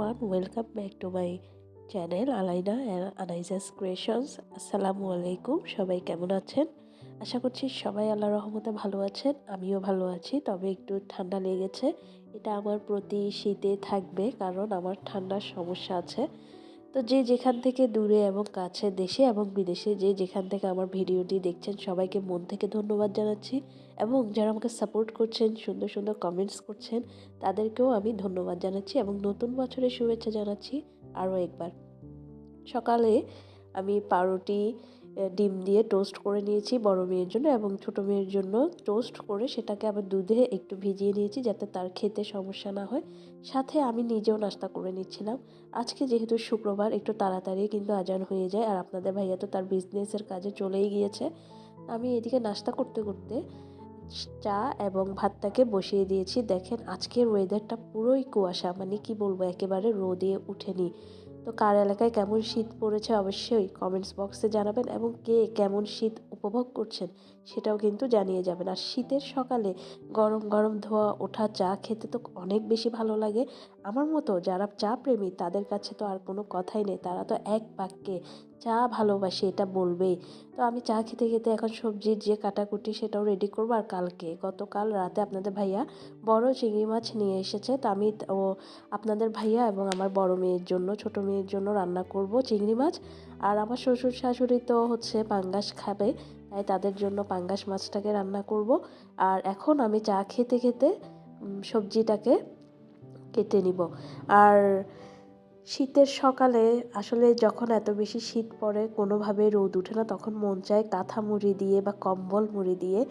Everyone, welcome back to my channel আলাইনা আনাইজাস creations. আসসালামু আলাইকুম। সবাই কেমন আছেন? আশা করছি সবাই আল্লাহর রহমতে ভালো আছেন। আমিও ভালো আছি, তবে একটু ঠান্ডা লেগেছে। এটা আমার প্রতি শীতে থাকবে, কারণ আমার ঠান্ডার সমস্যা আছে। তো যে যেখান থেকে দূরে এবং কাছে, দেশে এবং বিদেশে যে যেখান থেকে আমার ভিডিওটি দেখছেন, সবাইকে মন থেকে ধন্যবাদ জানাচ্ছি। এবং যারা আমাকে সাপোর্ট করছেন, সুন্দর সুন্দর কমেন্টস করছেন, তাদেরকেও আমি ধন্যবাদ জানাচ্ছি এবং নতুন বছরের শুভেচ্ছা জানাচ্ছি আরও একবার। সকালে আমি পাউরুটি ডিম দিয়ে টোস্ট করে নিয়েছি বড় মেয়ের জন্য, এবং ছোট মেয়ের জন্য টোস্ট করে সেটাকে আবার দুধে একটু ভিজিয়ে নিয়েছি যাতে তার খেতে সমস্যা না হয়। সাথে আমি নিজেও নাস্তা করে নিচ্ছিলাম। আজকে যেহেতু শুক্রবার, একটু তাড়াতাড়ি কিন্তু আজান হয়ে যায়, আর আপনাদের ভাইয়া তো তার বিজনেসের কাজে চলেই গিয়েছে। আমি এদিকে নাস্তা করতে করতে চা এবং ভাতটাকে বসিয়ে দিয়েছি। দেখেন আজকের ওয়েদারটা পুরোই কুয়াশা, মানে কি বলবো, একেবারে রোদে উঠেনি। তো কার এলাকায় কেমন শীত পড়েছে অবশ্যই কমেন্টস বক্সে জানাবেন, এবং কে কেমন শীত উপভোগ করছেন সেটাও কিন্তু জানিয়ে যাবেন। আর শীতের সকালে গরম গরম ধোয়া ওঠা চা খেতে তো অনেক বেশি ভালো লাগে। আমার মতো যারা চা প্রেমী তাদের কাছে তো আর কোনো কথাই নেই, তারা তো এক বাক্যে চা ভালোবাসে এটা বলবেই। তো আমি চা খেতে খেতে এখন সবজির যে কাটাকুটি সেটাও রেডি করবো। আর গতকাল রাতে আপনাদের ভাইয়া বড় চিংড়ি মাছ নিয়ে এসেছে, তো আমি আপনাদের ভাইয়া এবং আমার বড় মেয়ের জন্য, ছোট মেয়ের জন্য রান্না করব চিংড়ি মাছ। আর আমার শ্বশুর শাশুড়ি তো পাঙ্গাস খাবে, তাই তাদের জন্য পাঙ্গাস মাছটাকে রান্না করব। আর এখন আমি চা খেতে খেতে সবজিটাকে কেটে নিব। আর শীতের সকালে আসলে যখন এত বেশি শীত পড়ে, কোনোভাবে রোদ উঠে না, তখন মন চায় কাঁথা মুড়ি দিয়ে বা কম্বল মুড়ি দিয়ে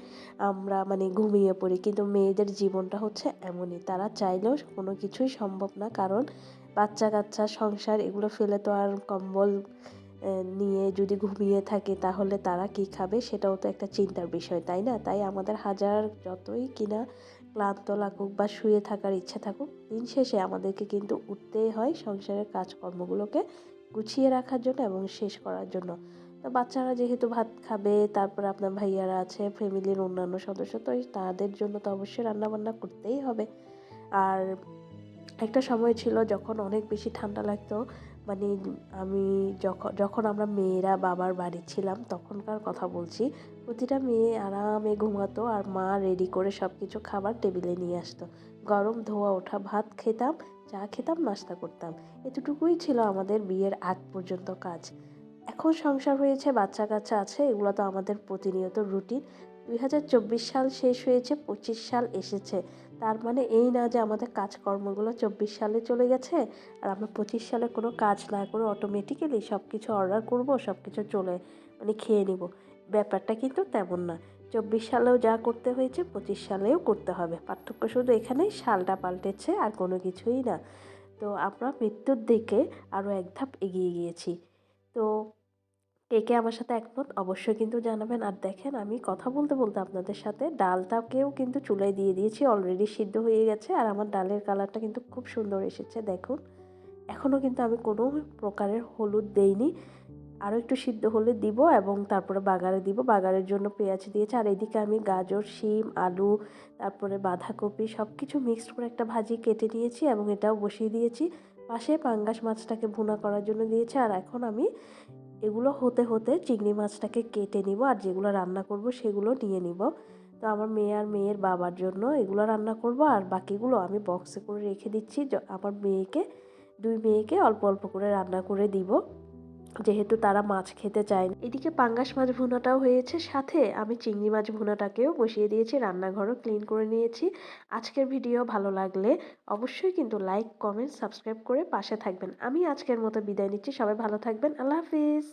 আমরা ঘুমিয়ে পড়ি। কিন্তু মেয়েদের জীবনটা এমনই, তারা চাইলেও কোনো কিছুই সম্ভব না, কারণ বাচ্চা কাচ্চা সংসার এগুলো ফেলে তো আর কম্বল নিয়ে যদি ঘুমিয়ে থাকে তাহলে তারা কি খাবে, সেটাও তো একটা চিন্তার বিষয়, তাই না? তাই আমাদের হাজার যতই কিনা ক্লান্ত লাগুক বা শুয়ে থাকার ইচ্ছা থাকুক, দিন শেষে আমাদেরকে কিন্তু উঠতেই হয় সংসারের কাজকর্মগুলোকে গুছিয়ে রাখার জন্য এবং শেষ করার জন্য। তো বাচ্চারা যেহেতু ভাত খাবে, তারপরে আপনার ভাইয়ারা আছে, ফ্যামিলির অন্যান্য সদস্য, তো তাদের জন্য তো অবশ্যই রান্নাবান্না করতেই হবে। আর একটা সময় ছিল যখন অনেক বেশি ঠান্ডা লাগতো, মানে আমি যখন আমরা মেয়েরা বাবার বাড়ি ছিলাম তখনকার কথা বলছি। প্রতিটা মেয়ে আরামে ঘুমাতো, আর মা রেডি করে সব কিছু খাবার টেবিলে নিয়ে আসতো। গরম ধোয়া ওঠা ভাত খেতাম, চা খেতাম, নাস্তা করতাম। এতটুকুই ছিল আমাদের বিয়ের আগ পর্যন্ত কাজ। এখন সংসার হয়েছে, বাচ্চা কাচ্চা আছে, এগুলো তো আমাদের প্রতিনিয়ত রুটিন। 2024 সাল শেষ হয়েছে, 25 সাল এসেছে। তার মানে এই না যে আমাদের কাজকর্মগুলো 24 সালে চলে গেছে আর আমরা 25 সালে কোনো কাজ না করে অটোমেটিক্যালি সব কিছু অর্ডার করব, সব কিছু খেয়ে নিব। ব্যাপারটা কিন্তু তেমন না। 24 সালেও যা করতে হয়েছে 25 সালেও করতে হবে। পার্থক্য শুধু এখানেই, সালটা পাল্টেছে, আর কোনো কিছুই না। তো আমরা মৃত্যুর দিকে আরও এক ধাপ এগিয়ে গিয়েছি। তো কে কে আমার সাথে একমত অবশ্যই কিন্তু জানাবেন। আর দেখেন আমি কথা বলতে বলতে আপনাদের সাথে ডালটাকেও কিন্তু চুলায় দিয়ে দিয়েছি, অলরেডি সিদ্ধ হয়ে গেছে। আর আমার ডালের কালারটা কিন্তু খুব সুন্দর এসেছে দেখুন। এখনও কিন্তু আমি কোনো প্রকারের হলুদ দেইনি, আরও একটু সিদ্ধ হলে দিব এবং তারপরে বাগারে দিব। বাগারের জন্য পেঁয়াজ দিয়েছি। আর এদিকে আমি গাজর, শিম, আলু, তারপরে বাঁধাকপি সব কিছু মিক্সড করে একটা ভাজি কেটে নিয়েছি এবং এটাও বসিয়ে দিয়েছি। পাশে পাঙ্গাস মাছটাকে ভুনা করার জন্য দিয়েছি। আর এখন আমি এগুলো হতে হতে চিংড়ি মাছটাকে কেটে নিব, আর যেগুলো রান্না করব সেগুলো নিয়ে নিব। তো আমার মেয়ে আর মেয়ের বাবার জন্য এগুলো রান্না করব, আর বাকিগুলো আমি বক্সে করে রেখে দিচ্ছি। আমার দুই মেয়েকে অল্প অল্প করে রান্না করে দিব, যেহেতু তারা মাছ খেতে চায় না। এদিকে পাঙ্গাস মাছ ভুনাটাও হয়েছে, সাথে আমি চিংড়ি মাছ ভুনাটাকেও বসিয়ে দিয়েছি, রান্নাঘরও ক্লিন করে নিয়েছি। আজকের ভিডিও ভালো লাগলে অবশ্যই কিন্তু লাইক, কমেন্ট, সাবস্ক্রাইব করে পাশে থাকবেন। আমি আজকের মতো বিদায় নিচ্ছি। সবাই ভালো থাকবেন। আল্লাহ হাফিজ।